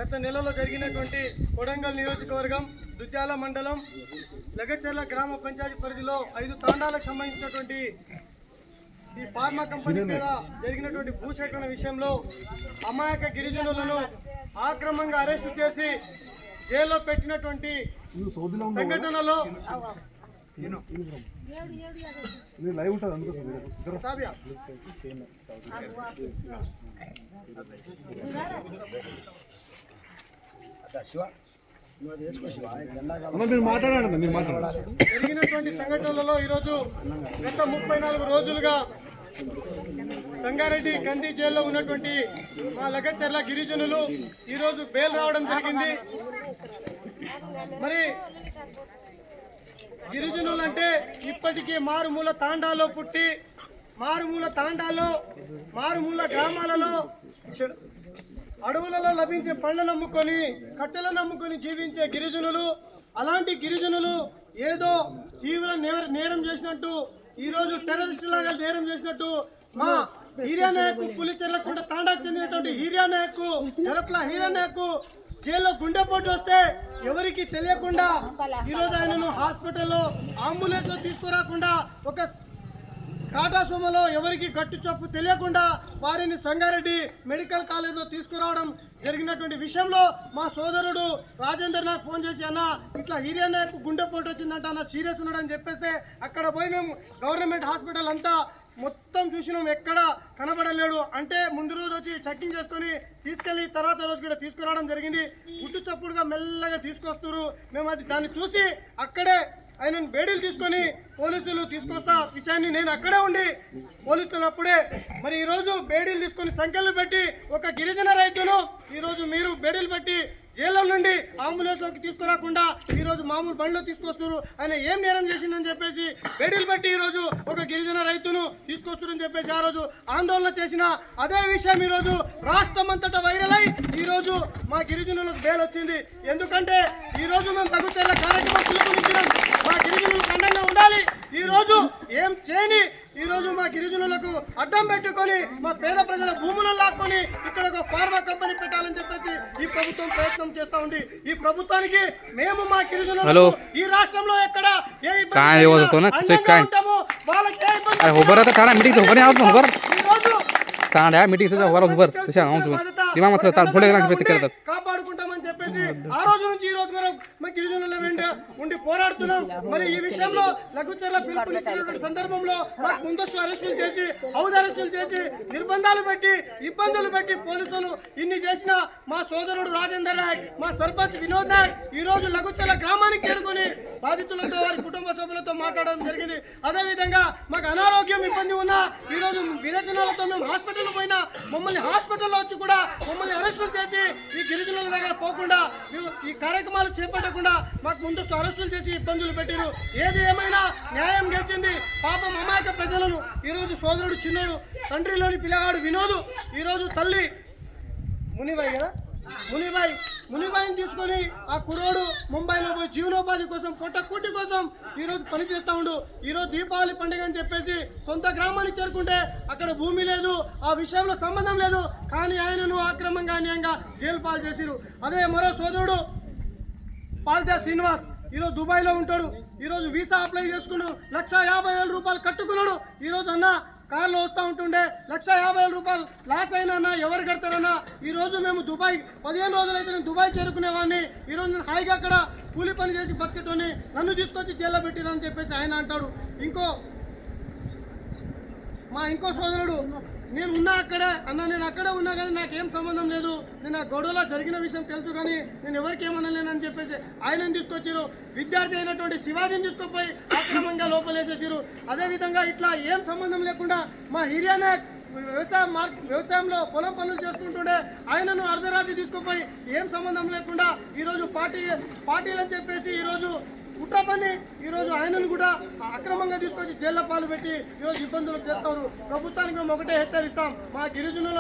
గత నెలలో జరిగినటువంటి కొడంగల్ నియోజకవర్గం దుద్యాల మండలం లగచర్ల గ్రామ పంచాయతీ పరిధిలో 5 తాండాలకు సంబంధించినటువంటి ఈ ఫార్మా కంపెనీ మీద జరిగినటువంటి భూసేకరణ విషయంలో అమాయక గిరిజనులను ఆక్రమంగా అరెస్టు చేసి జైల్లో పెట్టినటువంటి సంఘటనలో జరిగినటువంటి సంఘటనలలో ఈరోజు గత 34 రోజులుగా సంగారెడ్డి కంది జైల్లో ఉన్నటువంటి మా లగచర్ల గిరిజనులు ఈరోజు బెయిల్ రావడం జరిగింది. మరి గిరిజనులు అంటే ఇప్పటికీ మారుమూల తాండాలో పుట్టి మారుమూల గ్రామాలలో అడవులలో లభించే పండ్లను అమ్ముకొని కట్టెలను అమ్ముకొని జీవించే గిరిజనులు. అలాంటి గిరిజనులు ఏదో తీవ్ర నేరం చేసినట్టు, ఈరోజు టెర్రరిస్టు లాగా నేరం చేసినట్టు మా హీరానాయక్ పులిచెర్లకుంట తాండాకు చెందినటువంటి జరప్ల హీరానాయక్ జైల్లో గుండెపోటు వస్తే ఎవరికి తెలియకుండా ఈరోజు ఆయనను హాస్పిటల్లో అంబులెన్స్ లో తీసుకురాకుండా ఒక టాటా సుమోలో ఎవరికి గట్టు చొప్పు తెలియకుండా వారిని సంగారెడ్డి మెడికల్ కాలేజ్లో తీసుకురావడం జరిగినటువంటి విషయంలో మా సోదరుడు రాజేందర్ నాకు ఫోన్ చేసి, అన్న ఇట్లా హీరానాయక్ గుండెపోటు వచ్చిందంట, అన్న సీరియస్ ఉన్నాడని చెప్పేస్తే అక్కడ పోయి మేము గవర్నమెంట్ హాస్పిటల్ అంతా మొత్తం చూసినాం, ఎక్కడ కనబడలేడు. అంటే ముందు రోజు వచ్చి చెక్కింగ్ చేసుకొని తీసుకెళ్లి తర్వాత రోజు కూడా తీసుకురావడం జరిగింది. గుట్టు చప్పుడుగా మెల్లగా తీసుకొస్తారు. మేము దాన్ని చూసి అక్కడే ఆయనను బేడీలు తీసుకొని పోలీసులు తీసుకొస్తా విషయాన్ని నేను అక్కడే ఉండి పోలీసున్నప్పుడే మరి ఈరోజు బేడీలు తీసుకొని సంఖ్యలు పెట్టి ఒక గిరిజన రైతును ఈరోజు మీరు బేడీలు పెట్టి జైల్లో నుండి అంబులెన్స్ లోకి తీసుకురాకుండా ఈరోజు మామూలు బండిలో తీసుకొస్తారు. ఆయన ఏం నేరం చేసిందని చెప్పేసి బేడీలు పెట్టి ఈరోజు ఒక గిరిజన రైతును తీసుకొస్తారని చెప్పేసి ఆ రోజు ఆందోళన చేసిన అదే విషయం ఈరోజు రాష్ట్రం అంతటా వైరల్ అయి ఈరోజు మా గిరిజనులకు బెయిల్ వచ్చింది. ఎందుకంటే ఈరోజు మేము తగుచర్ల కార్యక్రమం పిలుపునిచ్చినాం, మా గిరిజనులకు అండంగా ఉండాలి. ఈరోజు ఏం చేయని ఈరోజు మా గిరిజనులకు అడ్డం పెట్టుకొని మా పేద ప్రజల భూములను లాక్కొని ఇక్కడ ఒక ఫార్మా కంపెనీ పెట్టాలని చెప్పేసి ఈ ప్రభుత్వం ప్రయత్నం చేస్తా ఉంది. ఈ ప్రభుత్వానికి మేము మా గిరిజనులు ఈ రాష్ట్రంలో ఎక్కడ ఏ ఇబ్బంది ఉంటామో వాళ్ళకి ఏ ఇబ్బంది కాపాడుకుంటామని చెప్పేసి ఆ రోజు నుంచి ఈ రోజు వరకు మా గిరిజనుల వెంట ఉండి పోరాడుతున్నాం. మరి ఈ విషయంలో లఘుచర్ల పిలుపునిచ్చినటువంటి సందర్భంలో మాకు ముందస్తు అరెస్టులు చేసి హౌస్ అరెస్టులు చేసి నిర్బంధాలు పెట్టి ఇబ్బందులు పెట్టి పోలీసులు ఇన్ని చేసిన మా సోదరుడు రాజేందర్ నాయక్, మా సర్పంచ్ వినోద్ నాయక్ ఈ రోజు లఘుచర్ల గ్రామానికి చేరుకొని బాధితులతో వారి కుటుంబ సభ్యులతో మాట్లాడడం జరిగింది. అదేవిధంగా మాకు అనారోగ్యం ఇబ్బంది ఉన్నా ఈరోజు విరేచనాలతో మేము హాస్పిటల్ పోయినా మమ్మల్ని హాస్పిటల్లో వచ్చి కూడా మమ్మల్ని అరెస్టులు చేసి ఈ గిరిజనుల దగ్గర పోకుండా ఈ కార్యక్రమాలు చేపట్టకుండా మాకు ముందస్తు అరెస్టులు చేసి ఇబ్బందులు పెట్టారు. ఏది ఏమైనా న్యాయం గెలిచింది. పాపం అమాయక ప్రజలను ఈరోజు సోదరుడు చిన్నోడు, తండ్రిలోని పిల్లగాడు వినోదు, ఈరోజు తల్లి మునిబాయిని తీసుకొని ఆ కుర్రోడు ముంబైలో పోయి జీవనోపాధి కోసం పొట్టకూటి కోసం ఈరోజు పనిచేస్తూ ఉండు. ఈరోజు దీపావళి పండుగ అని చెప్పేసి సొంత గ్రామానికి చేరుకుంటే అక్కడ భూమి లేదు, ఆ విషయంలో సంబంధం లేదు, కానీ ఆయనను అక్రమంగా అన్యాయంగా జైలు పాలు చేసిరు. అదే మరో సోదరుడు పాల్దా శ్రీనివాస్ ఈరోజు దుబాయ్లో ఉంటాడు. ఈరోజు వీసా అప్లై చేసుకున్నాడు, 1,50,000 రూపాయలు కట్టుకున్నాడు. ఈరోజు అన్న కార్లో వస్తూ ఉంటుండే 1,50,000 రూపాయలు లాస్ అయినా ఎవరు కడతారన్నా? ఈరోజు మేము దుబాయ్ 15 రోజులైతే నేను దుబాయ్ చేరుకునేవాడిని. ఈరోజు నేను హాయిగా అక్కడ కూలి పని చేసి బతికేటోని నన్ను తీసుకొచ్చి జైల్లో పెట్టిరని చెప్పేసి ఆయన అంటాడు. ఇంకో సోదరుడు నేను ఉన్నా అక్కడే అన్న, నేను అక్కడే ఉన్నా కానీ నాకేం సంబంధం లేదు, నేను ఆ గొడవలో జరిగిన విషయం తెలుసు కానీ నేను ఎవరికి ఏమనలేనని చెప్పేసి ఆయనను తీసుకొచ్చారు. విద్యార్థి అయినటువంటి శివాజీని తీసుకుపోయి అక్రమంగా లోపలేసేసారు. అదేవిధంగా ఇట్లా ఏం సంబంధం లేకుండా మా హీరానాయక్ వ్యవసాయంలో పొలం పనులు చేసుకుంటుండే ఆయనను అర్ధరాత్రి తీసుకుపోయి ఏం సంబంధం లేకుండా ఈరోజు పార్టీలని చెప్పేసి ఈరోజు కుట్ర పని ఈరోజు ఆయనను కూడా అక్రమంగా తీసుకొచ్చి జైల్లో పాలు పెట్టి ఈరోజు ఇబ్బందులు చేస్తారు. ప్రభుత్వానికి మేము ఒకటే హెచ్చరిస్తాం, మా గిరిజనుల